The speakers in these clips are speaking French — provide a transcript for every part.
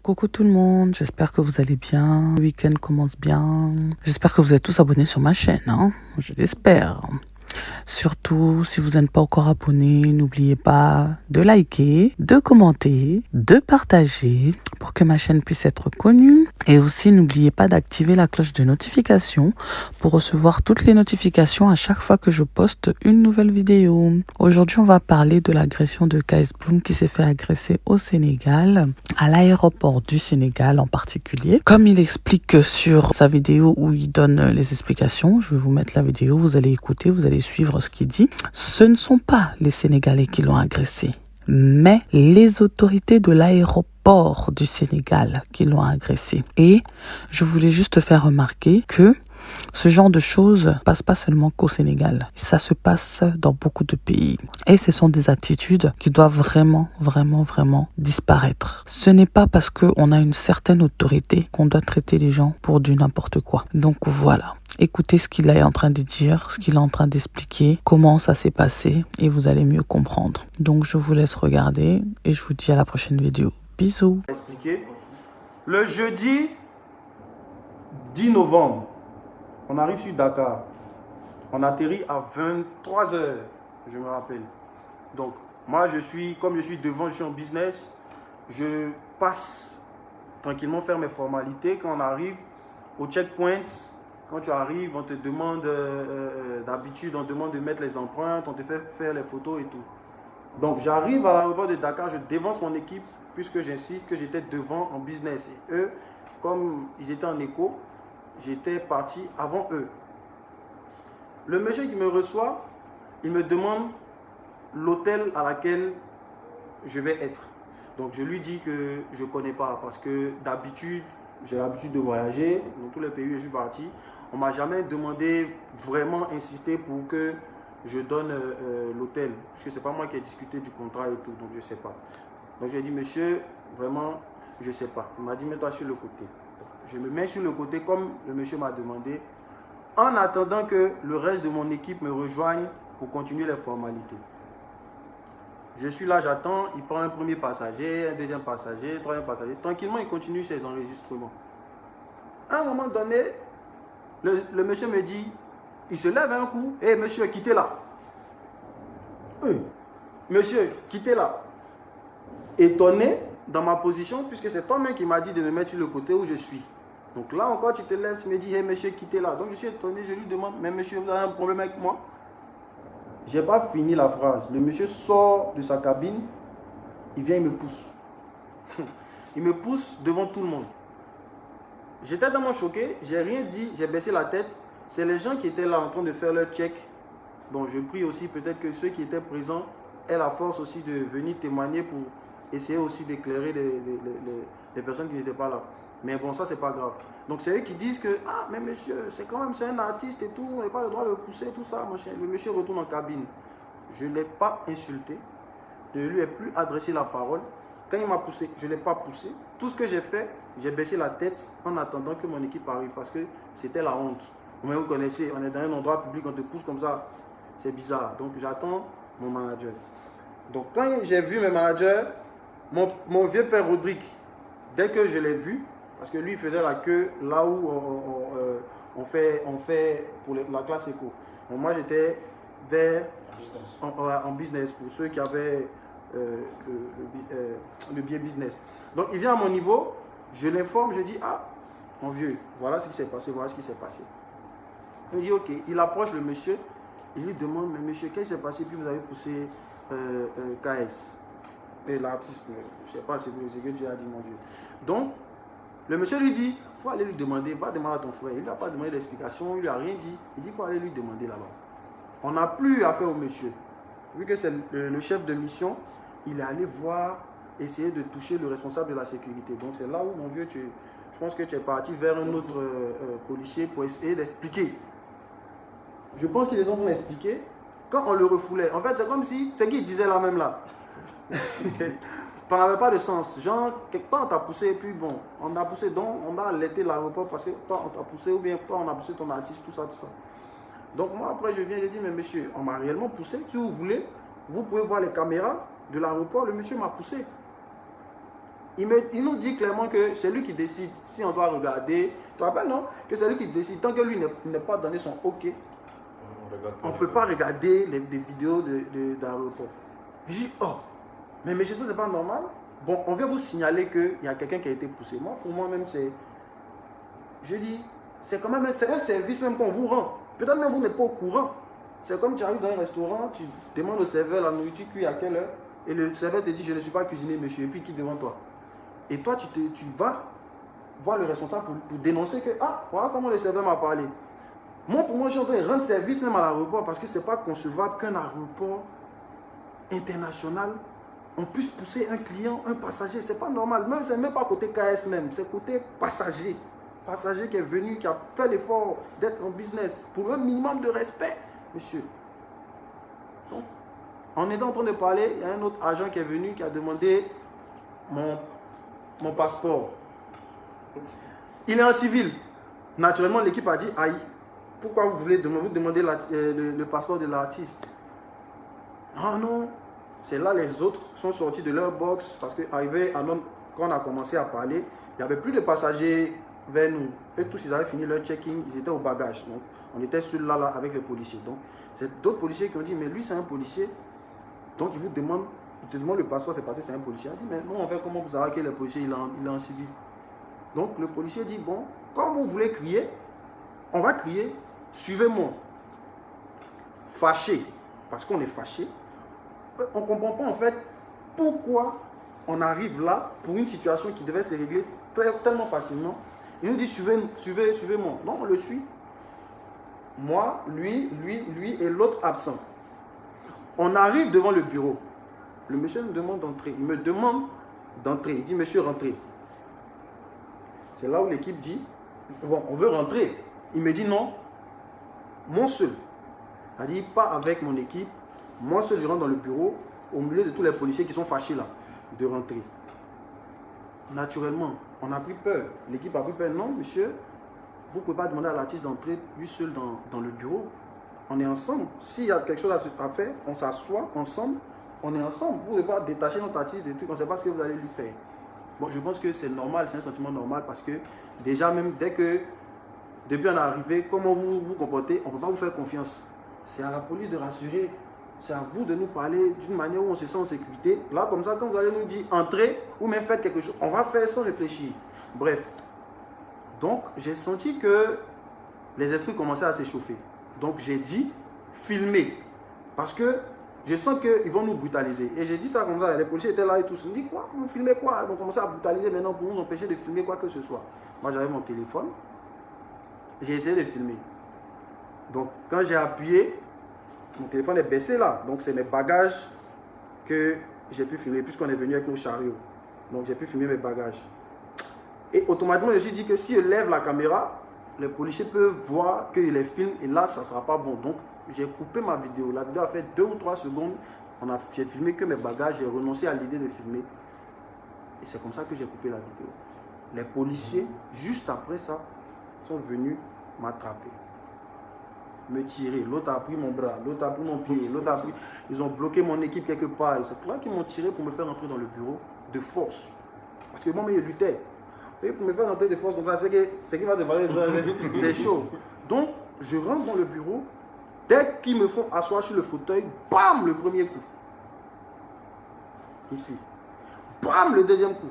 Coucou tout le monde, j'espère que vous allez bien, le week-end commence bien. J'espère que vous êtes tous abonnés sur ma chaîne, hein, je l'espère. Surtout, si vous n'êtes pas encore abonné, n'oubliez pas de liker, de commenter, de partager pour que ma chaîne puisse être connue. Et aussi, n'oubliez pas d'activer la cloche de notification pour recevoir toutes les notifications à chaque fois que je poste une nouvelle vidéo. Aujourd'hui, on va parler de l'agression de KS Bloom qui s'est fait agresser au Sénégal, à l'aéroport du Sénégal en particulier. Comme il explique sur sa vidéo où il donne les explications, je vais vous mettre la vidéo, vous allez écouter, vous allez suivre ce qu'il dit. Ce ne sont pas les Sénégalais qui l'ont agressé, mais les autorités de l'aéroport du Sénégal qui l'ont agressé. Et je voulais juste faire remarquer que ce genre de choses ne passe pas seulement qu'au Sénégal. Ça se passe dans beaucoup de pays. Et ce sont des attitudes qui doivent vraiment disparaître. Ce n'est pas parce qu'on a une certaine autorité qu'on doit traiter les gens pour du n'importe quoi. Donc voilà. Écoutez ce qu'il est en train de dire, ce qu'il est en train d'expliquer, comment ça s'est passé et vous allez mieux comprendre. Donc je vous laisse regarder et je vous dis à la prochaine vidéo. Bisous. Expliquer. Le jeudi 10 novembre, on arrive sur Dakar. On atterrit à 23 h, je me rappelle. Donc moi comme je suis devant, je suis en business, je passe tranquillement faire mes formalités. Quand on arrive au checkpoint, quand tu arrives, on te demande, d'habitude, on te demande de mettre les empreintes, on te fait faire les photos et tout. Donc j'arrive à l'aéroport de Dakar, je dévance mon équipe, puisque j'insiste que j'étais devant en business. Et eux, comme ils étaient en écho, j'étais parti avant eux. Le monsieur qui me reçoit, il me demande l'hôtel à laquelle je vais être. Donc je lui dis que je ne connais pas, parce que d'habitude, j'ai l'habitude de voyager dans tous les pays où je suis parti. On ne m'a jamais demandé, vraiment insisté pour que je donne l'hôtel. Parce que ce n'est pas moi qui ai discuté du contrat et tout, donc je ne sais pas. Donc j'ai dit, monsieur, vraiment, je ne sais pas. Il m'a dit, mets-toi sur le côté. Je me mets sur le côté comme le monsieur m'a demandé, en attendant que le reste de mon équipe me rejoigne pour continuer les formalités. Je suis là, j'attends, il prend un premier passager, un deuxième passager, un troisième passager. Tranquillement, il continue ses enregistrements. À un moment donné, le monsieur me dit, il se lève un coup, hé monsieur, quittez là. Monsieur, quittez là. Étonné dans ma position, puisque c'est toi-même qui m'a dit de me mettre sur le côté où je suis. Donc là encore, tu te lèves, tu me dis, hé monsieur, quittez là. Donc je suis étonné, je lui demande, mais monsieur, vous avez un problème avec moi? Je n'ai pas fini la phrase. Le monsieur sort de sa cabine, il vient, il me pousse. Il me pousse devant tout le monde. J'étais tellement choqué, j'ai rien dit, j'ai baissé la tête. C'est les gens qui étaient là en train de faire leur check. Bon, je prie aussi peut-être que ceux qui étaient présents aient la force aussi de venir témoigner pour essayer aussi d'éclairer les personnes qui n'étaient pas là. Mais bon, ça, c'est pas grave. Donc, c'est eux qui disent que, ah, mais monsieur, c'est quand même, c'est un artiste et tout, on n'a pas le droit de le pousser, tout ça, machin. Le monsieur retourne en cabine. Je ne l'ai pas insulté. Je ne lui ai plus adressé la parole. Quand il m'a poussé, je ne l'ai pas poussé. Tout ce que j'ai fait, j'ai baissé la tête en attendant que mon équipe arrive parce que c'était la honte. Vous connaissez, on est dans un endroit public, on te pousse comme ça, c'est bizarre. Donc, j'attends mon manager. Donc, quand j'ai vu mes managers, mon vieux père Rodrigue, dès que je l'ai vu, parce que lui il faisait la queue là où on fait pour la classe éco. Donc moi j'étais vers en business pour ceux qui avaient le biais business. Donc il vient à mon niveau, je l'informe, je dis, ah mon vieux, voilà ce qui s'est passé, voilà ce qui s'est passé. Il me dit ok, il approche le monsieur, il lui demande, mais monsieur, qu'est-ce qui s'est passé, puis vous avez poussé KS. Et l'artiste, je ne sais pas ce que Dieu a dit, mon Dieu. Donc, le monsieur lui dit, il faut aller lui demander, va demander à ton frère. Il ne lui a pas demandé d'explication, il ne lui a rien dit. Il dit, il faut aller lui demander là-bas. On n'a plus affaire au monsieur. Vu que c'est le chef de mission, il est allé voir, essayer de toucher le responsable de la sécurité. Donc, c'est là où, mon vieux, je pense que tu es parti vers un autre policier pour essayer d'expliquer. Je pense qu'il est donc expliqué. Quand on le refoulait, en fait, c'est comme si, c'est qui il disait là même là. Ça n'avait pas de sens. Genre, quelque part on t'a poussé, et puis bon, on a poussé, donc on a allaité l'aéroport parce que toi on t'a poussé, ou bien toi on a poussé ton artiste, tout ça, tout ça. Donc moi après je viens, je dis, mais monsieur, on m'a réellement poussé. Si vous voulez, vous pouvez voir les caméras de l'aéroport, le monsieur m'a poussé. Il nous dit clairement que c'est lui qui décide si on doit regarder. Tu te rappelles, non? Que c'est lui qui décide. Tant que lui n'est pas donné son OK, on ne peut pas regarder des vidéos d'aéroport. Je dis, oh, mais monsieur, ça, c'est pas normal. Bon, on vient vous signaler qu'il y a quelqu'un qui a été poussé. Moi, pour moi-même, c'est... Je dis, c'est quand même un service même qu'on vous rend. Peut-être même vous n'êtes pas au courant. C'est comme tu arrives dans un restaurant, tu demandes au serveur la nourriture cuite à quelle heure, et le serveur te dit, je ne suis pas cuisiné, monsieur, et puis qui devant toi. Et toi, tu vas voir le responsable pour dénoncer que, ah, voilà comment le serveur m'a parlé. Moi, pour moi, je suis en train de rendre service même à l'aéroport, parce que ce n'est pas concevable qu'un aéroport international, on puisse pousser un client, un passager. Ce n'est pas normal. Même, ce n'est même pas côté KS même, c'est côté passager. Passager qui est venu, qui a fait l'effort d'être en business, pour un minimum de respect. Monsieur. Donc, en étant en train de parler, il y a un autre agent qui est venu, qui a demandé mon passeport. Il est en civil. Naturellement, l'équipe a dit, aïe, pourquoi vous demandez le passeport de l'artiste? Ah non, c'est là les autres sont sortis de leur box, parce que quand on a commencé à parler, il n'y avait plus de passagers vers nous. Et tous, ils avaient fini leur check-in, ils étaient au bagage. Donc, on était sur là avec les policiers. Donc, c'est d'autres policiers qui ont dit, mais lui, c'est un policier. Donc, il te demande le passeport, c'est parce que c'est un policier. Il dit, mais non, en fait, comment vous savez que le policier, il est en civil? Donc, le policier dit, bon, quand vous voulez crier, on va crier, suivez-moi. Fâché, parce qu'on est fâché. On ne comprend pas, en fait, pourquoi on arrive là pour une situation qui devait se régler tellement facilement. Il nous dit, suivez-moi. Non, on le suit. Moi, lui et l'autre absent. On arrive devant le bureau. Le monsieur me demande d'entrer. Il me demande d'entrer. Il dit, monsieur, rentrez. C'est là où l'équipe dit, bon, on veut rentrer. Il me dit, non, moi seul. Il a dit, pas avec mon équipe. Moi seul, je rentre dans le bureau, au milieu de tous les policiers qui sont fâchés là, de rentrer. Naturellement, on a pris peur. L'équipe a pris peur. Non, monsieur, vous ne pouvez pas demander à l'artiste d'entrer lui seul dans le bureau. On est ensemble. S'il y a quelque chose à faire, on s'assoit ensemble. On est ensemble. Vous ne pouvez pas détacher notre artiste des trucs. On ne sait pas ce que vous allez lui faire. Bon, je pense que c'est normal, c'est un sentiment normal parce que déjà même depuis on est arrivé, comment vous vous comportez, on ne peut pas vous faire confiance. C'est à la police de rassurer. C'est à vous de nous parler d'une manière où on se sent en sécurité. Là, comme ça, quand vous allez nous dire entrez ou même faites quelque chose, on va faire sans réfléchir. Bref. Donc, j'ai senti que les esprits commençaient à s'échauffer. Donc, j'ai dit filmer. Parce que je sens qu'ils vont nous brutaliser. Et j'ai dit ça comme ça. Les policiers étaient là et tous. Ils me disent quoi? Vous filmez quoi? Ils vont commencer à brutaliser maintenant pour nous empêcher de filmer quoi que ce soit. Moi, j'avais mon téléphone. J'ai essayé de filmer. Donc, quand j'ai appuyé, mon téléphone est baissé là. Donc, c'est mes bagages que j'ai pu filmer puisqu'on est venu avec nos chariots. Donc, j'ai pu filmer mes bagages. Et automatiquement, je me suis dit que si je lève la caméra, les policiers peuvent voir que je les filme et là, ça ne sera pas bon. Donc, j'ai coupé ma vidéo. La vidéo a fait 2 ou 3 secondes. J'ai filmé que mes bagages. J'ai renoncé à l'idée de filmer. Et c'est comme ça que j'ai coupé la vidéo. Les policiers, juste après ça, sont venus m'attraper. Me tirer. L'autre a pris mon bras. L'autre a pris mon pied. L'autre a pris... Ils ont bloqué mon équipe quelque part. C'est là qu'ils m'ont tiré pour me faire entrer dans le bureau de force. Parce que moi-même, je luttais. Et pour me faire entrer de force, c'est qui va se passer. C'est chaud. Donc, je rentre dans le bureau. Dès qu'ils me font asseoir sur le fauteuil, bam, le premier coup. Ici. Bam, le deuxième coup.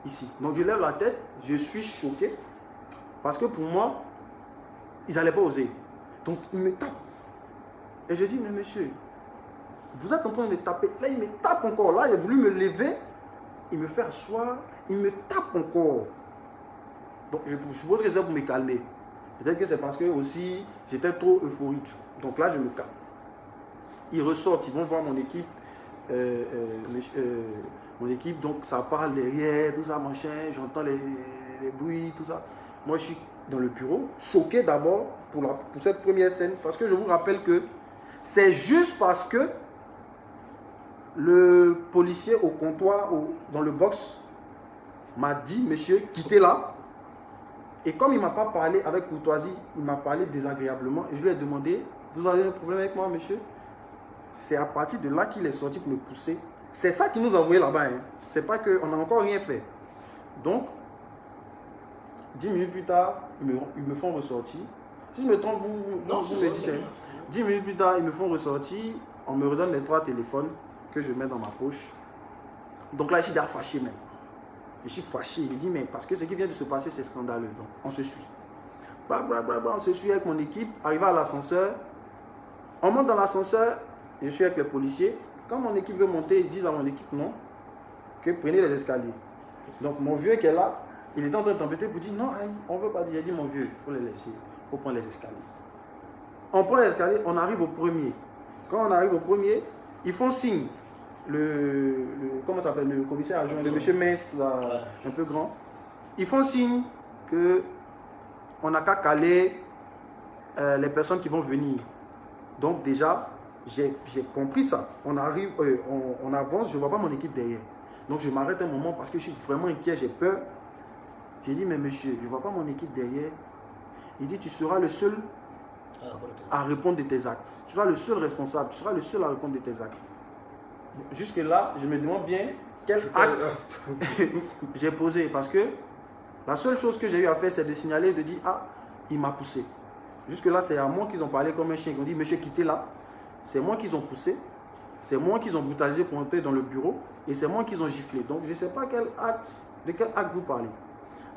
Ici. Donc, je lève la tête. Je suis choqué. Parce que pour moi, ils n'allaient pas oser. Donc, ils me tapent. Et je dis, mais monsieur, vous êtes en train de me taper. Là, il me tape encore. Là, il a voulu me lever. Il me fait asseoir. Il me tape encore. Donc, je suppose que c'est pour me calmer. Peut-être que c'est parce que aussi, j'étais trop euphorique. Donc là, je me calme. Ils ressortent, ils vont voir mon équipe. Mon équipe, donc ça parle derrière, tout ça, machin. J'entends les bruits, tout ça. Moi, je suis dans le bureau, choqué d'abord pour cette première scène. Parce que je vous rappelle que c'est juste parce que le policier au comptoir, dans le box, m'a dit, monsieur, quittez là. Et comme il ne m'a pas parlé avec courtoisie, il m'a parlé désagréablement. Et je lui ai demandé, vous avez un problème avec moi, monsieur? C'est à partir de là qu'il est sorti pour me pousser. C'est ça qui nous a envoyé là-bas. Hein. C'est pas qu'on n'a encore rien fait. Donc, 10 minutes plus tard, ils me font ressortir. Si je me trompe, vous me dites. 10 minutes plus tard, ils me font ressortir. On me redonne les 3 téléphones que je mets dans ma poche. Donc là, je suis déjà fâché même. Je suis fâché. Je dis, mais parce que ce qui vient de se passer, c'est scandaleux. Donc, on se suit. On se suit avec mon équipe. Arrivé à l'ascenseur, on monte dans l'ascenseur. Je suis avec les policiers. Quand mon équipe veut monter, ils disent à mon équipe non, que prenez les escaliers. Donc, mon vieux qui est là, il est en train de t'embêter pour dire non, on ne veut pas dire. J'ai dit, mon vieux, il faut les laisser. Il faut prendre les escaliers. On prend les escaliers, on arrive au premier. Quand on arrive au premier, ils font signe. Comment ça s'appelle, le commissaire adjoint, le monsieur Metz, là, un peu grand. Ils font signe qu'on n'a qu'à caler les personnes qui vont venir. Donc déjà, j'ai compris ça. On arrive, on avance, je ne vois pas mon équipe derrière. Donc je m'arrête un moment parce que je suis vraiment inquiet, j'ai peur. J'ai dit, mais monsieur, je ne vois pas mon équipe derrière. Il dit, tu seras le seul à répondre de tes actes. Tu seras le seul responsable, tu seras le seul à répondre de tes actes. Jusque-là, je me demande bien quel acte j'ai posé. Parce que la seule chose que j'ai eu à faire, c'est de signaler, de dire, ah, il m'a poussé. Jusque-là, c'est à moi qu'ils ont parlé comme un chien. Ils ont dit, monsieur, quittez là. C'est moi qu'ils ont poussé. C'est moi qu'ils ont brutalisé pour entrer dans le bureau. Et c'est moi qu'ils ont giflé. Donc, je ne sais pas de quel acte vous parlez.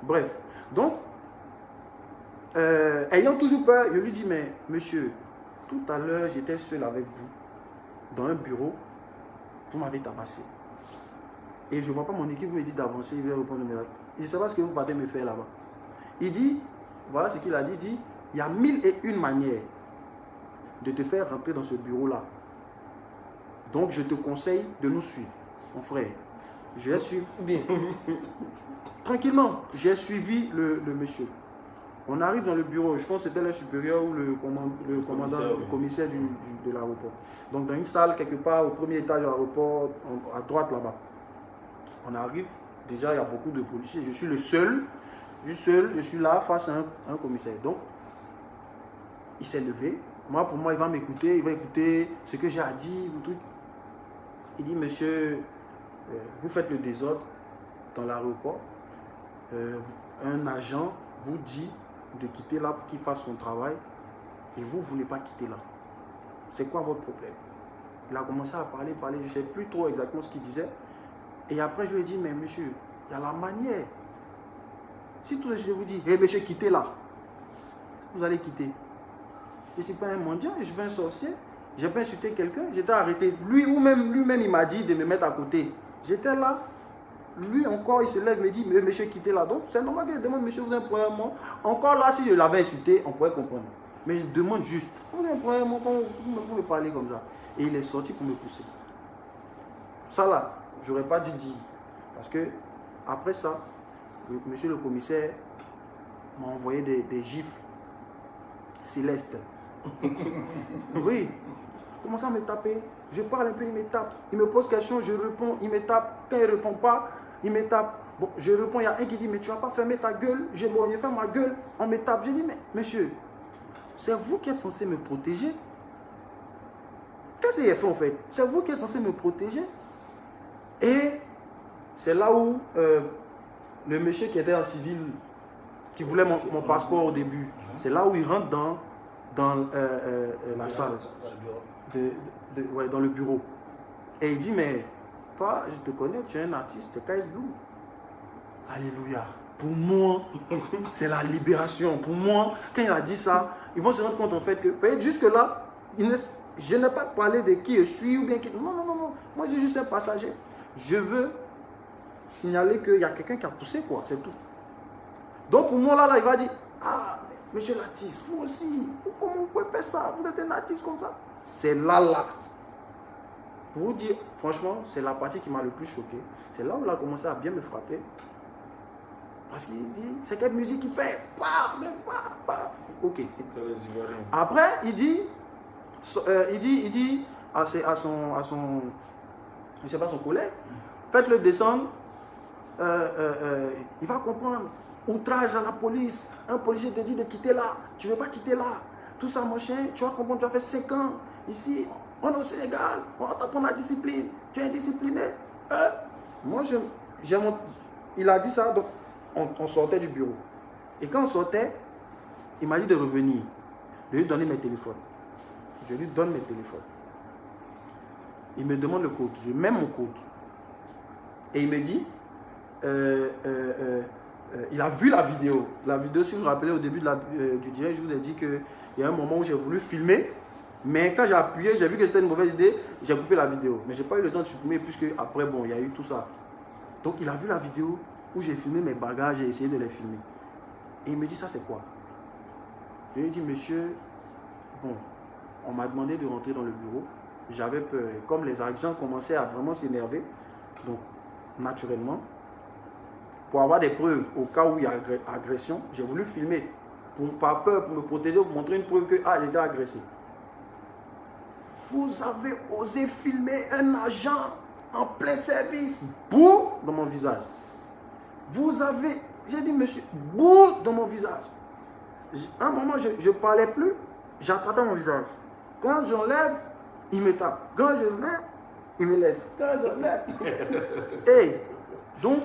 Bref. Donc, ayant toujours peur, je lui dis, mais monsieur, tout à l'heure, j'étais seul avec vous, dans un bureau, vous m'avez tabassé. Et je ne vois pas mon équipe me dit d'avancer, il va répondre mes actes. Je ne sais pas ce que vous partez me faire là-bas. Il dit, voilà ce qu'il a dit, il dit, il y a 1001 manières de te faire rentrer dans ce bureau-là. Donc, je te conseille de nous suivre, mon frère. Je vais suivre. Bien. Tranquillement, j'ai suivi le monsieur. On arrive dans le bureau, je pense que c'était le supérieur ou le commandant, le commissaire de l'aéroport. Donc, dans une salle, quelque part, au premier étage de l'aéroport, à droite là-bas. On arrive, déjà, il y a beaucoup de policiers. Je suis le seul, je suis là face à un commissaire. Donc, il s'est levé. Moi, pour moi, il va m'écouter, il va écouter ce que j'ai à dire. Il dit, monsieur, vous faites le désordre dans l'aéroport. Un agent vous dit de quitter là pour qu'il fasse son travail et vous ne voulez pas quitter là. C'est quoi votre problème? Il a commencé à parler, je ne sais plus trop exactement ce qu'il disait. Et après, je lui ai dit, mais monsieur, il y a la manière. Si tout je vous dis, hé monsieur, quittez là, vous allez quitter. Je ne suis pas un mendiant, je suis pas un sorcier, je n'ai pas insulté quelqu'un, j'étais arrêté. Lui-même, il m'a dit de me mettre à côté. J'étais là. Lui encore, il se lève, me dit, mais monsieur, quittez là. Donc, c'est normal qu'il demande, monsieur, vous avez un problème. Encore là, si je l'avais insulté, on pourrait comprendre. Mais je demande juste, vous avez un problème, vous pouvez parler comme ça. Et il est sorti pour me pousser. Ça là, j'aurais pas dû dire. Parce que, après ça, monsieur le commissaire m'a envoyé des gifles célestes. Oui, il commence à me taper. Je parle un peu, il me tape. Il me pose question, je réponds, il me tape. Quand il ne répond pas, il me tape. Bon, je réponds, il y a un qui dit, mais tu ne vas pas fermer ta gueule. Je ferme ma gueule, on me tape. Je dis, mais monsieur, c'est vous qui êtes censé me protéger. Qu'est-ce qu'il a fait en fait? C'est vous qui êtes censé me protéger. Et c'est là où le monsieur qui était en civil, qui voulait mon passeport au début, c'est là où il rentre dans la salle, dans le bureau. Et il dit, mais toi, je te connais, tu es un artiste, c'est KS Blue. Alléluia. Pour moi, c'est la libération. Pour moi, quand il a dit ça, ils vont se rendre compte en fait que, peut-être jusque-là, je n'ai pas parlé de qui je suis ou bien qui... Non. Moi, je suis juste un passager. Je veux signaler qu'il y a quelqu'un qui a poussé, quoi, c'est tout. Donc, pour moi, là, il va dire, ah, monsieur l'artiste, vous aussi, comment vous pouvez faire ça? Vous êtes un artiste comme ça? C'est là. Pour vous dire, franchement, c'est la partie qui m'a le plus choqué. C'est là où il a commencé à bien me frapper. Parce qu'il dit, c'est quelle musique il fait? Ok. Après, il dit à son je sais pas, son collègue, faites-le descendre, il va comprendre. Outrage à la police, un policier te dit de quitter là, tu ne veux pas quitter là, tout ça mon chien, tu vas comprendre, tu as fait 5 ans, ici, on est au Sénégal, on t'apprend la discipline, tu es indiscipliné. Moi, il a dit ça, donc on sortait du bureau. Et quand on sortait, il m'a dit de revenir. Je lui ai donné mes téléphones. Je lui donne mes téléphones. Il me demande le code. Je mets mon code. Et il me dit, il a vu la vidéo. La vidéo, si vous vous rappelez, au début du direct, je vous ai dit qu'il y a un moment où j'ai voulu filmer. Mais quand j'ai appuyé, j'ai vu que c'était une mauvaise idée. J'ai coupé la vidéo. Mais je n'ai pas eu le temps de supprimer puisque après, bon, il y a eu tout ça. Donc, il a vu la vidéo où j'ai filmé mes bagages. J'ai essayé de les filmer. Et il me dit, ça c'est quoi? Je lui ai dit, monsieur, bon, on m'a demandé de rentrer dans le bureau. J'avais peur. Comme les agents commençaient à vraiment s'énerver, donc naturellement, pour avoir des preuves au cas où il y a agression, j'ai voulu filmer. Par peur, pour me protéger, pour montrer une preuve que, ah, j'étais agressé. Vous avez osé filmer un agent en plein service. Bouh dans mon visage. Vous avez, j'ai dit, monsieur, bouh dans mon visage. À un moment, je ne parlais plus, j'attrapais mon visage. Quand j'enlève, il me tape. Quand je lève, il me laisse. Quand je lève. Et donc,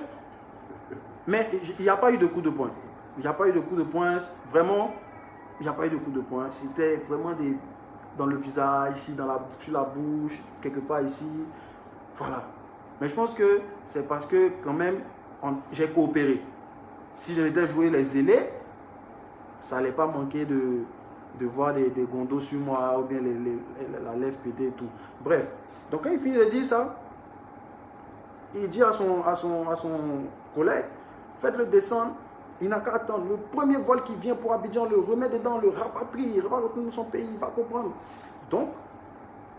mais il n'y a pas eu de coup de poing. Il n'y a pas eu de coup de poing. Vraiment, il n'y a pas eu de coup de poing. C'était vraiment dans le visage, ici, sur la bouche, quelque part ici. Voilà. Mais je pense que c'est parce que quand même, j'ai coopéré. Si je m'étais joué les zélés, ça n'allait pas manquer de voir des gondos sur moi ou bien la lèvre pétée et tout. Bref. Donc quand il finit de dire ça, il dit à son collègue, faites-le descendre, il n'a qu'à attendre. Le premier vol qui vient pour Abidjan, le remet dedans, le rapatrie, il va retourner dans son pays, il va comprendre. Donc,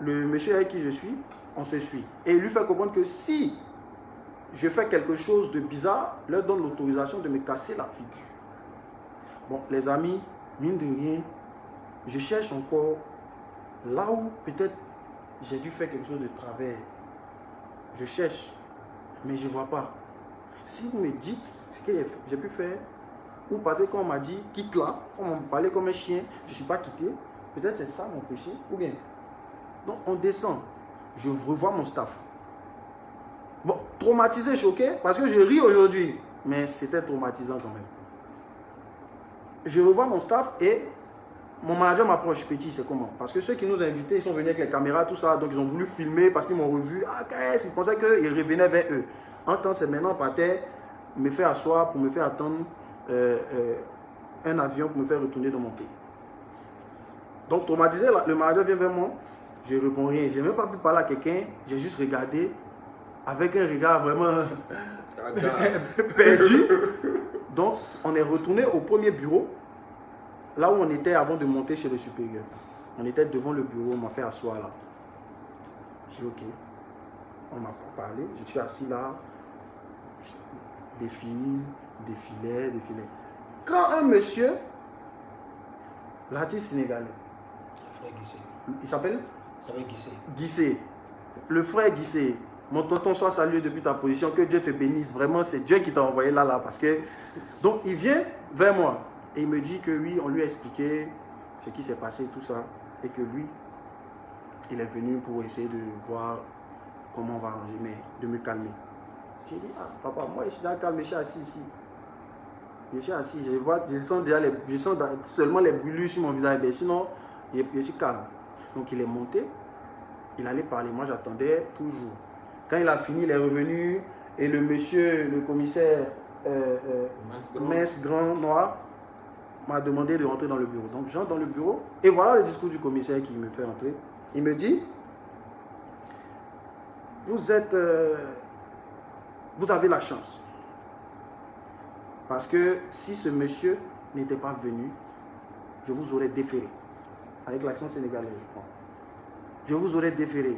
le monsieur avec qui je suis, on se suit. Et il lui fait comprendre que si je fais quelque chose de bizarre, leur donne l'autorisation de me casser la figure. Bon, les amis, mine de rien, je cherche encore là où peut-être j'ai dû faire quelque chose de travers. Je cherche, mais je ne vois pas. Si vous me dites ce que j'ai pu faire, ou peut-être quand on m'a dit quitte là, on m'a parlé comme un chien, je ne suis pas quitté, peut-être c'est ça mon péché, ou bien. Donc on descend, je revois mon staff. Bon, traumatisé, choqué, parce que je ris aujourd'hui, mais c'était traumatisant quand même. Je revois mon staff et mon manager m'approche, petit, c'est comment? Parce que ceux qui nous invitaient, ils sont venus avec les caméras, tout ça, donc ils ont voulu filmer parce qu'ils m'ont revu. Ah, qu'est-ce? Ils pensaient qu'ils revenaient vers eux. En temps, c'est maintenant par terre, me faire asseoir pour me faire attendre un avion pour me faire retourner dans mon pays. Donc, traumatisé, le manager vient vers moi, je ne réponds rien. Je n'ai même pas pu parler à quelqu'un, j'ai juste regardé avec un regard vraiment perdu. Donc, on est retourné au premier bureau, là où on était avant de monter chez le supérieur. On était devant le bureau, on m'a fait asseoir là. J'ai dit ok. On m'a pas parlé, je suis assis là. Défilait. Quand un monsieur, l'artiste sénégalais, il s'appelle Guissé. Le frère Guissé. Mon tonton, soit salué depuis ta position, que Dieu te bénisse. Vraiment, c'est Dieu qui t'a envoyé là, parce que... Donc, il vient vers moi et il me dit que oui, on lui a expliqué ce qui s'est passé, tout ça, et que lui, il est venu pour essayer de voir comment on va arranger, mais de me calmer. J'ai dit, ah, papa, moi, je suis dans le calme, je suis assis ici. Je suis assis, je sens déjà seulement les brûlures sur mon visage, mais sinon, je suis calme. Donc, il est monté, il allait parler, moi, j'attendais toujours. Quand il a fini, il est revenu et le monsieur, le commissaire mince, grand, noir, m'a demandé de rentrer dans le bureau. Donc j'entre dans le bureau et voilà le discours du commissaire qui me fait entrer. Il me dit, vous avez la chance. Parce que si ce monsieur n'était pas venu, je vous aurais déféré. Avec l'accent sénégalais, je crois. Je vous aurais déféré.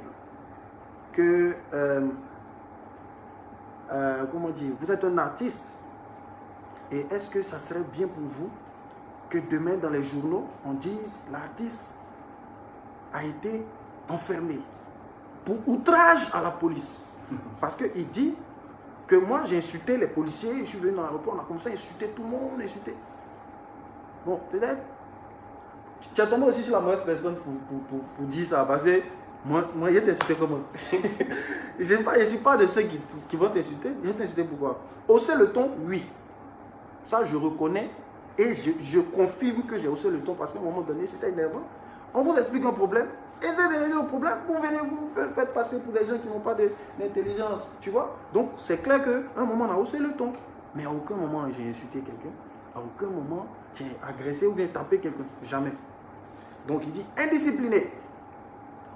Que, comment dire, vous êtes un artiste. Et est-ce que ça serait bien pour vous que demain dans les journaux, on dise l'artiste a été enfermé pour outrage à la police? Parce qu'il dit que moi j'ai insulté les policiers, je suis venu dans l'aéroport, on a commencé à insulter tout le monde, insulter. Bon, peut-être, tu as tombé aussi sur la mauvaise personne pour dire ça, parce que Moi, je vais t'insulter comment? Je ne suis pas de ceux qui vont t'insulter. Je vais t'insulter pourquoi? Hausser le ton, oui. Ça, je reconnais et je confirme que j'ai haussé le ton parce qu'à un moment donné, c'était énervant. On vous explique un problème. Essayez de régler le problème. Vous venez vous faire passer pour des gens qui n'ont pas d'intelligence. Tu vois? Donc, c'est clair qu'à un moment, on a haussé le ton. Mais à aucun moment, j'ai insulté quelqu'un. À aucun moment, j'ai agressé ou bien tapé quelqu'un. Jamais. Donc, il dit indiscipliné.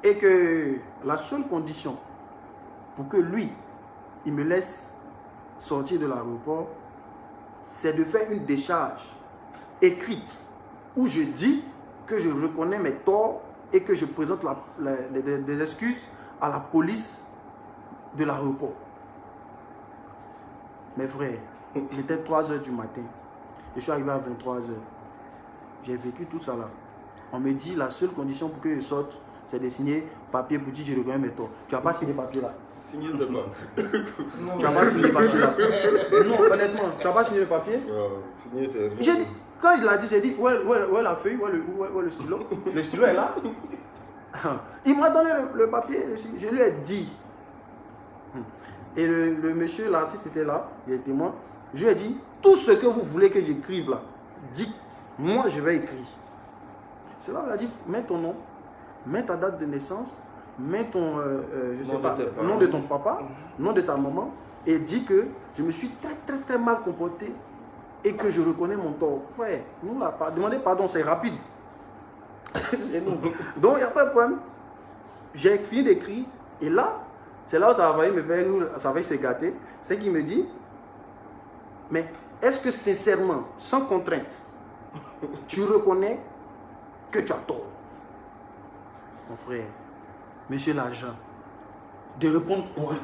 Et que la seule condition pour que lui, il me laisse sortir de l'aéroport, c'est de faire une décharge écrite où je dis que je reconnais mes torts et que je présente des excuses à la police de l'aéroport. Mes frères, il était 3 h du matin. Je suis arrivé à 23 h. J'ai vécu tout ça là. On me dit la seule condition pour que je sorte, c'est de signer papier pour dire que je reconnais mes torts. Tu n'as pas signé papier là. Signer de quoi? Tu n'as pas signé papier là. Non, honnêtement, tu n'as pas signé le papier. Signer, c'est... J'ai dit, quand il l'a dit, j'ai dit, où est la feuille, où est le stylo? Le stylo est là. Il m'a donné le papier, je lui ai dit. Et le monsieur, l'artiste était là, il est témoin. Je lui ai dit, tout ce que vous voulez que j'écrive là, dites, moi je vais écrire. C'est là où il a dit, mets ton nom, mets ta date de naissance, mets ton nom de ton papa, nom de ta maman, et dis que je me suis très mal comporté et que je reconnais mon tort. Ouais, nous là, demander pardon, c'est rapide. Donc il n'y a pas de problème. J'ai fini d'écrire et là, c'est là où ça va me faire, ça va se gâter. C'est qu'il me dit, mais est-ce que sincèrement, sans contrainte, tu reconnais que tu as tort? Mon frère, monsieur l'agent, de répondre quoi?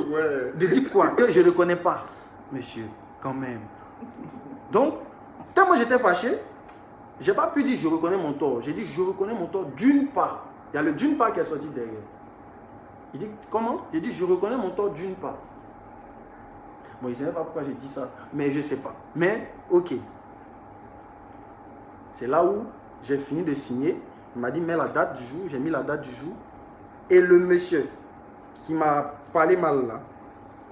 Ouais. De dire quoi? Que je ne reconnais pas, monsieur, quand même. Donc, tellement j'étais fâché, j'ai pas pu dire je reconnais mon tort. J'ai dit je reconnais mon tort d'une part. Il y a le d'une part qui est sorti derrière. Il dit comment? J'ai dit je reconnais mon tort d'une part. Bon, je ne sais pas pourquoi j'ai dit ça, mais je ne sais pas. Mais, ok. C'est là où j'ai fini de signer. Il m'a dit mets la date du jour. J'ai mis la date du jour. Et le monsieur qui m'a parlé mal là,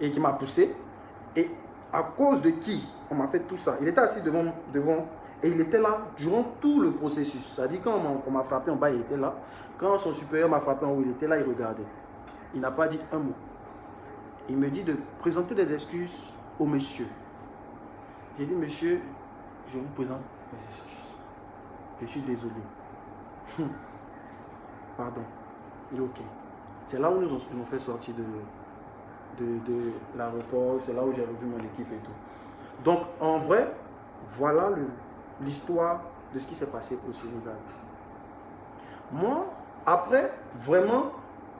et qui m'a poussé, et à cause de qui on m'a fait tout ça. Il était assis devant et il était là durant tout le processus. C'est-à-dire quand on m'a frappé en bas, il était là. Quand son supérieur m'a frappé en haut, il était là, il regardait. Il n'a pas dit un mot. Il me dit de présenter des excuses au monsieur. J'ai dit, monsieur, je vous présente mes excuses. Je suis désolé. Pardon. Il dit, ok. C'est là où nous ont fait sortir de l'aéroport. C'est là où j'ai revu mon équipe et tout. Donc, en vrai, voilà l'histoire de ce qui s'est passé au Sénégal. Moi, après, vraiment,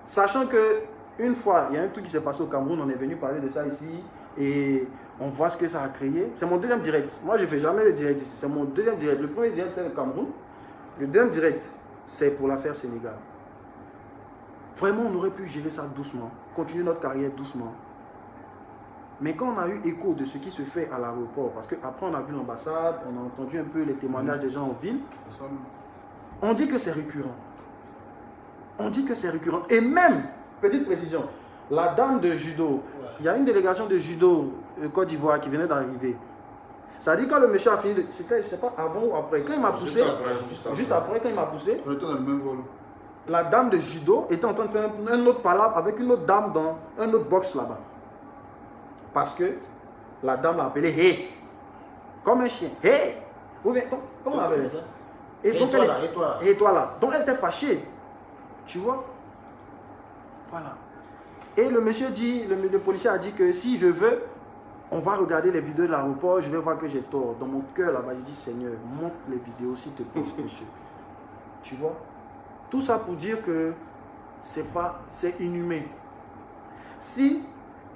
sachant que une fois, il y a un truc qui s'est passé au Cameroun, on est venu parler de ça ici et on voit ce que ça a créé. C'est mon deuxième direct. Moi, je ne fais jamais de direct ici. C'est mon deuxième direct. Le premier direct, c'est le Cameroun. Le deuxième direct, c'est pour l'affaire Sénégal. Vraiment, on aurait pu gérer ça doucement, continuer notre carrière doucement. Mais quand on a eu écho de ce qui se fait à l'aéroport, parce qu'après on a vu l'ambassade, on a entendu un peu les témoignages des gens en ville, on dit que c'est récurrent. On dit que c'est récurrent. Et même, petite précision, la dame de judo, il y a une délégation de judo de Côte d'Ivoire qui venait d'arriver. Ça dit quand le monsieur a fini, c'était, je ne sais pas, avant ou après. Quand il m'a poussé, juste après, quand il m'a poussé, on était dans le même vol. La dame de judo était en train de faire un autre palabre avec une autre dame dans un autre box là-bas. Parce que la dame l'a appelé Hey, comme un chien. Hey, comment on appelle ça? Et toi là. Donc elle était fâchée. Tu vois? Voilà. Et le monsieur dit, le policier a dit que si je veux, on va regarder les vidéos de l'aéroport, je vais voir que j'ai tort. Dans mon cœur là-bas, je dis Seigneur, montre les vidéos s'il te plaît, monsieur. Tu vois? Tout ça pour dire que c'est inhumain. Si,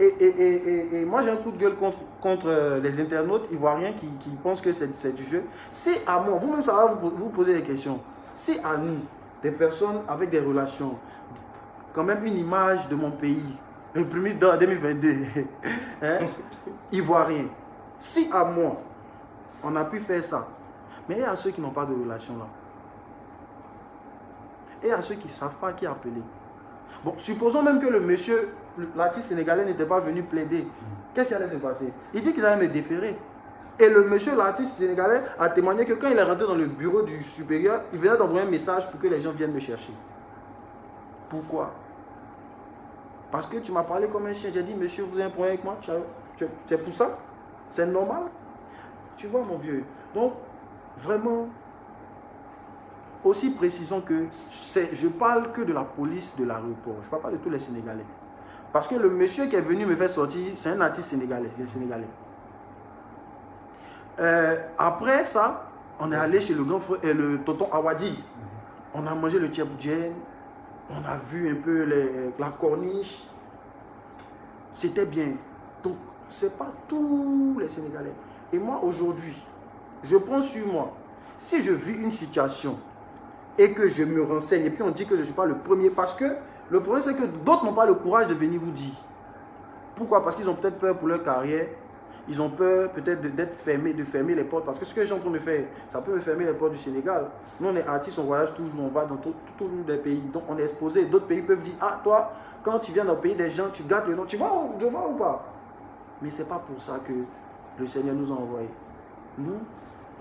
et moi j'ai un coup de gueule contre les internautes ivoiriens qui pensent que c'est du jeu. Si à moi, vous-même ça va vous poser des questions. Si à nous, des personnes avec des relations, quand même une image de mon pays, imprimée dans 2022, hein, ivoirien, si à moi, on a pu faire ça, mais il y a ceux qui n'ont pas de relation là. Et à ceux qui ne savent pas qui appeler. Bon, supposons même que le monsieur, l'artiste sénégalais n'était pas venu plaider. Qu'est-ce qui allait se passer? Il dit qu'ils allaient me déférer. Et le monsieur, l'artiste sénégalais, a témoigné que quand il est rentré dans le bureau du supérieur, il venait d'envoyer un message pour que les gens viennent me chercher. Pourquoi? Parce que tu m'as parlé comme un chien. J'ai dit, monsieur, vous avez un problème avec moi? C'est pour ça? C'est normal? Tu vois, mon vieux. Donc, vraiment, aussi précisons que je parle que de la police de l'aéroport. Je ne parle pas de tous les Sénégalais. Parce que le monsieur qui est venu me faire sortir, c'est un artiste sénégalais. C'est un Sénégalais. Après ça, on est allé chez le grand frère, le tonton Awadi. On a mangé le tchèp-djen. On a vu un peu la corniche. C'était bien. Donc, ce n'est pas tous les Sénégalais. Et moi, aujourd'hui, je prends sur moi. Si je vis une situation et que je me renseigne, et puis on dit que je ne suis pas le premier, parce que le problème, c'est que d'autres n'ont pas le courage de venir vous dire. Pourquoi? Parce qu'ils ont peut-être peur pour leur carrière. Ils ont peur peut-être d'être fermés, de fermer les portes. Parce que ce que les gens sont en train de faire, ça peut me fermer les portes du Sénégal. Nous, on est artistes, on voyage toujours, on va dans tous les pays. Donc, on est exposé. D'autres pays peuvent dire, ah, toi, quand tu viens dans le pays des gens, tu gardes le nom. Tu vois ou pas? Mais ce n'est pas pour ça que le Seigneur nous a envoyés. Nous,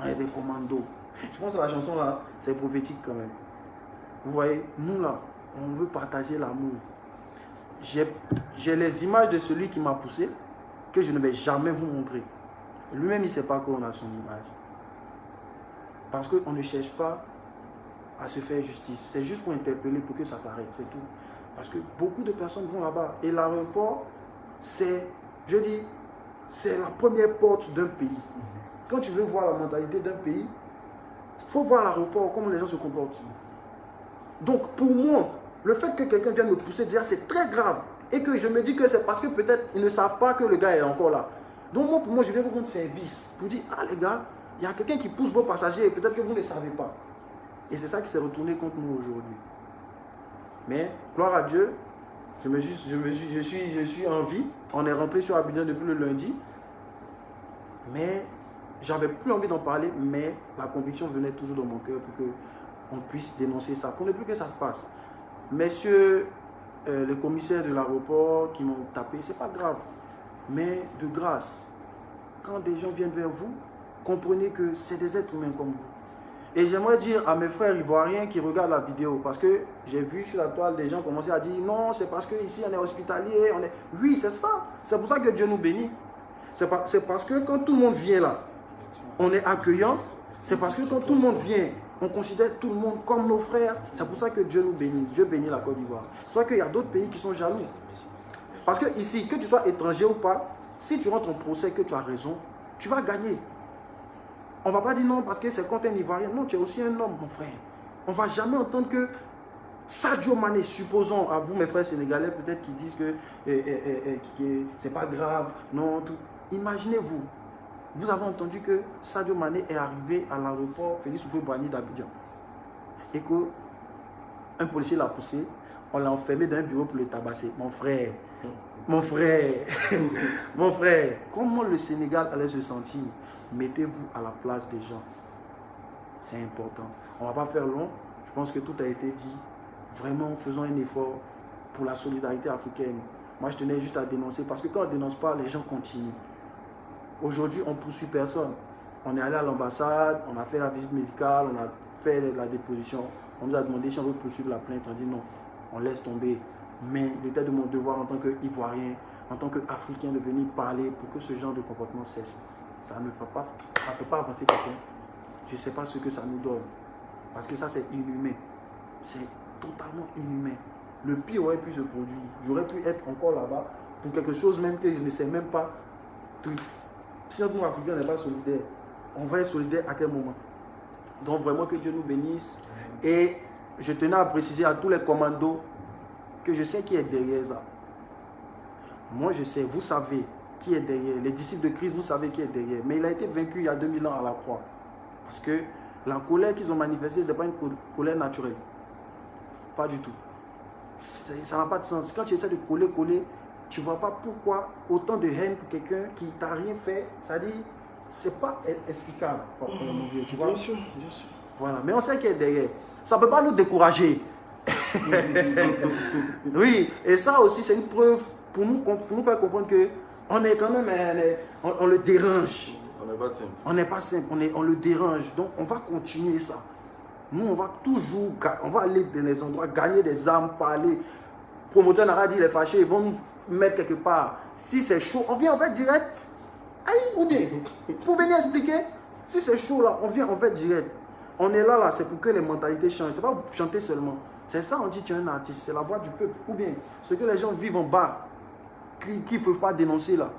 on est des commandos. Je pense que la chanson là, c'est prophétique quand même. Vous voyez, nous là, on veut partager l'amour. J'ai les images de celui qui m'a poussé, que je ne vais jamais vous montrer. Lui-même, il ne sait pas qu'on a son image. Parce qu'on ne cherche pas à se faire justice. C'est juste pour interpeller, pour que ça s'arrête, c'est tout. Parce que beaucoup de personnes vont là-bas. Et l'aéroport, c'est la première porte d'un pays. Quand tu veux voir la mentalité d'un pays, il faut voir l'aéroport, comment les gens se comportent. Donc, pour moi, le fait que quelqu'un vienne me pousser, déjà, c'est très grave. Et que je me dis que c'est parce que peut-être ils ne savent pas que le gars est encore là. Donc, moi, pour moi, je viens vous rendre service. Pour dire, ah les gars, il y a quelqu'un qui pousse vos passagers et peut-être que vous ne savez pas. Et c'est ça qui s'est retourné contre nous aujourd'hui. Mais, gloire à Dieu, je suis en vie. On est rentré sur Abidjan depuis le lundi. Mais, j'avais plus envie d'en parler, mais la conviction venait toujours dans mon cœur pour qu'on puisse dénoncer ça. Pour ne plus que ça se passe. Messieurs, les commissaires de l'aéroport qui m'ont tapé, c'est pas grave. Mais de grâce, quand des gens viennent vers vous, comprenez que c'est des êtres humains comme vous. Et j'aimerais dire à mes frères ivoiriens qui regardent la vidéo, parce que j'ai vu sur la toile des gens commencer à dire non, c'est parce qu'ici on est hospitalier, Oui, c'est ça. C'est pour ça que Dieu nous bénit. C'est parce que quand tout le monde vient là, on est accueillant. C'est parce que quand tout le monde vient, on considère tout le monde comme nos frères. C'est pour ça que Dieu nous bénit. Dieu bénit la Côte d'Ivoire. C'est pour ça qu'il y a d'autres pays qui sont jaloux. Parce que ici, que tu sois étranger ou pas, si tu rentres en procès, que tu as raison, tu vas gagner. On ne va pas dire non parce que c'est contre un Ivoirien. Non, tu es aussi un homme, mon frère. On ne va jamais entendre que Sadio Mané, supposons à vous, mes frères sénégalais, peut-être qui disent que c'est pas grave, non, tout. Imaginez-vous, vous avez entendu que Sadio Mané est arrivé à l'aéroport Félix Houphouët-Boigny d'Abidjan et qu'un policier l'a poussé, on l'a enfermé dans un bureau pour le tabasser. Mon frère, mon frère, comment le Sénégal allait se sentir? Mettez-vous à la place des gens. C'est important. On ne va pas faire long. Je pense que tout a été dit. Vraiment, faisons un effort pour la solidarité africaine. Moi, je tenais juste à dénoncer parce que quand on ne dénonce pas, les gens continuent. Aujourd'hui, on ne poursuit personne. On est allé à l'ambassade, on a fait la visite médicale, on a fait la déposition. On nous a demandé si on veut poursuivre la plainte. On dit non, on laisse tomber. Mais il était de mon devoir en tant qu'Ivoirien, en tant qu'Africain, de venir parler pour que ce genre de comportement cesse. Ça ne fait pas avancer quelqu'un. Je ne sais pas ce que ça nous donne. Parce que ça, c'est inhumain. C'est totalement inhumain. Le pire aurait pu se produire. J'aurais pu être encore là-bas pour quelque chose même que je ne sais même pas. Si notre monde africain n'est pas solidaire, on va être solidaire à quel moment? Donc vraiment que Dieu nous bénisse. Et je tenais à préciser à tous les commandos que je sais qui est derrière ça. Moi je sais, vous savez qui est derrière. Les disciples de Christ, vous savez qui est derrière. Mais il a été vaincu il y a 2000 ans à la croix. Parce que la colère qu'ils ont manifestée, ce n'est pas une colère naturelle. Pas du tout. Ça n'a pas de sens. Quand tu essaies de coller, tu ne vois pas pourquoi autant de haine pour quelqu'un qui ne t'a rien fait. C'est-à-dire, ce n'est pas explicable. Tu vois? Bien sûr, bien sûr. Voilà. Mais on sait qui est derrière. Ça ne peut pas nous décourager. Oui, et ça aussi, c'est une preuve pour nous faire comprendre que on est quand même, on le dérange. On n'est pas simple. On n'est pas simple, on le dérange. Donc, on va continuer ça. Nous, on va toujours, on va aller dans les endroits, gagner des armes, parler. Promoteur n'a pas dit, les fâchés, ils vont nous mettre quelque part. Si c'est chaud, on vient en fait direct. Aïe, ou bien, pour venir expliquer, si c'est chaud là, on vient en fait direct. On est là, c'est pour que les mentalités changent. C'est pas vous chanter seulement. C'est ça, on dit tu es un artiste, c'est la voix du peuple. Ou bien, ce que les gens vivent en bas, qui ne peuvent pas dénoncer là.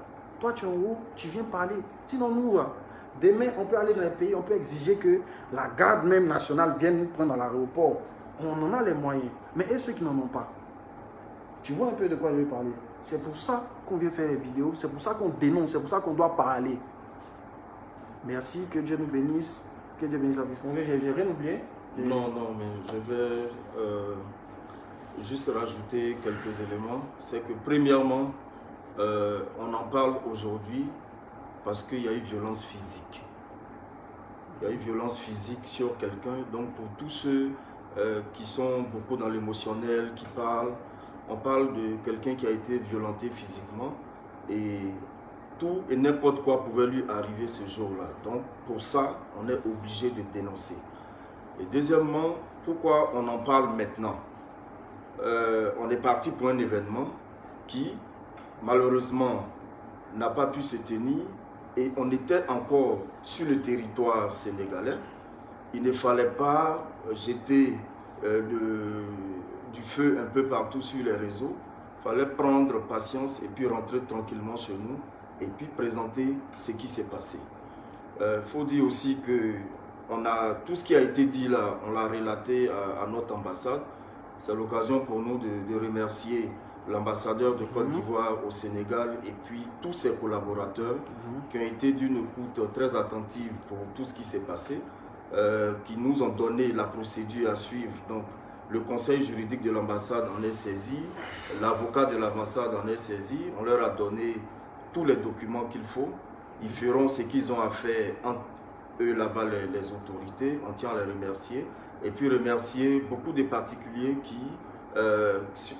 Toi, tu es en haut, tu viens parler. Sinon, nous, demain, on peut aller dans les pays, on peut exiger que la garde même nationale vienne nous prendre à l'aéroport. On en a les moyens. Mais et ceux qui n'en ont pas? Tu vois un peu de quoi je vais parler. C'est pour ça qu'on vient faire les vidéos, c'est pour ça qu'on dénonce, c'est pour ça qu'on doit parler. Merci, que Dieu nous bénisse. Que Dieu bénisse la vie. J'ai rien oublié? Non, mais je vais juste rajouter quelques éléments. C'est que premièrement, on en parle aujourd'hui parce qu'il y a eu violence physique. Il y a eu violence physique sur quelqu'un. Donc pour tous ceux qui sont beaucoup dans l'émotionnel, qui parlent, on parle de quelqu'un qui a été violenté physiquement et tout et n'importe quoi pouvait lui arriver ce jour-là. Donc pour ça, on est obligé de dénoncer. Et deuxièmement, pourquoi on en parle maintenant? On est parti pour un événement qui, malheureusement, n'a pas pu se tenir et on était encore sur le territoire sénégalais. Il ne fallait pas jeter du feu un peu partout sur les réseaux. Il fallait prendre patience et puis rentrer tranquillement chez nous et puis présenter ce qui s'est passé. Faut dire aussi que on a, tout ce qui a été dit là, on l'a relaté à notre ambassade. C'est l'occasion pour nous de remercier l'ambassadeur de Côte d'Ivoire au Sénégal et puis tous ses collaborateurs qui ont été d'une écoute très attentive pour tout ce qui s'est passé, qui nous ont donné la procédure à suivre. Donc, le conseil juridique de l'ambassade en est saisi, l'avocat de l'ambassade en est saisi, on leur a donné tous les documents qu'il faut. Ils feront ce qu'ils ont à faire entre eux là-bas, les autorités. On tient à les remercier. Et puis remercier beaucoup de particuliers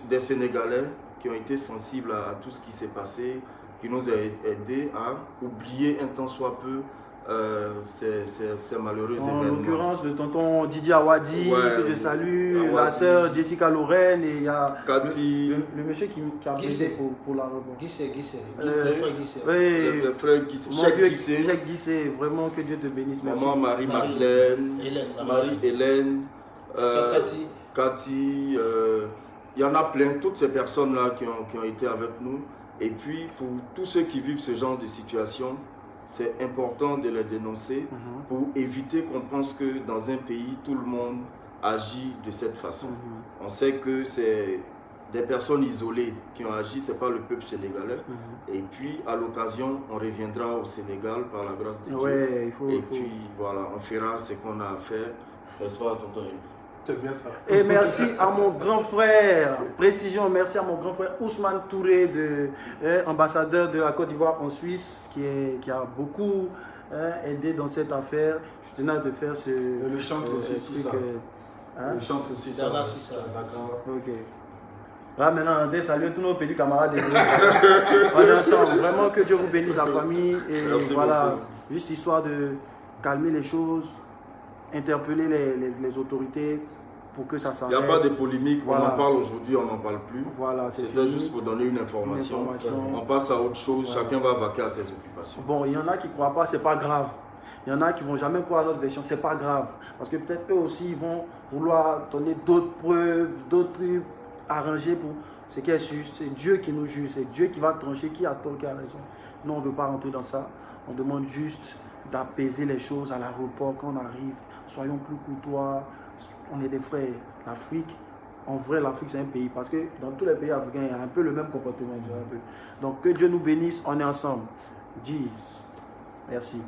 des Sénégalais qui ont été sensibles à tout ce qui s'est passé, qui nous ont aidés à oublier un temps soit peu ces malheureux événements. En l'occurrence, le tonton Didier Awadi, que je salue, la sœur Jessica Lorraine, et il y a le monsieur qui a brisé pour la rebond. Guissé. Le frère Guissé. Jacques Guissé, vraiment que Dieu te bénisse. Merci. Maman Marie-Madeleine, Marie-Hélène, Cathy, il y en a plein, toutes ces personnes-là qui ont été avec nous. Et puis, pour tous ceux qui vivent ce genre de situation, c'est important de les dénoncer pour éviter qu'on pense que dans un pays, tout le monde agit de cette façon. On sait que c'est des personnes isolées qui ont agi, ce n'est pas le peuple sénégalais. Et puis, à l'occasion, on reviendra au Sénégal par la grâce de Dieu. Puis, voilà, on fera ce qu'on a à faire. Bonsoir, tonton. C'est bien ça. Et merci à mon grand frère, précision, merci à mon grand frère Ousmane Touré, ambassadeur de la Côte d'Ivoire en Suisse, qui a beaucoup aidé dans cette affaire. Je tenais à te faire ce... Le chantre aussi, c'est ça. Le chantre aussi, ça. D'accord. Ok. Là maintenant, on salue tous nos petits camarades. On est ensemble. Vraiment que Dieu vous bénisse la famille. Et merci voilà, beaucoup. Juste histoire de calmer les choses, interpeller les autorités pour que ça s'arrête. Il n'y a pas de polémique, voilà. On en parle aujourd'hui, on n'en parle plus. Voilà, c'était juste pour donner une information. On passe à autre chose, voilà. Chacun va vaquer à ses occupations. Bon, il y en a qui ne croient pas, c'est pas grave. Il y en a qui ne vont jamais croire à notre version, c'est pas grave. Parce que peut-être eux aussi, ils vont vouloir donner d'autres preuves, d'autres trucs arrangés pour ce qui est juste. C'est Dieu qui nous juge, c'est Dieu qui va trancher qui a tort, qui a raison. Nous, on ne veut pas rentrer dans ça. On demande juste d'apaiser les choses à l'aéroport quand on arrive. Soyons plus courtois, on est des frères. L'Afrique, en vrai, l'Afrique c'est un pays, parce que dans tous les pays africains, il y a un peu le même comportement. Donc que Dieu nous bénisse, on est ensemble. Jesus. Merci.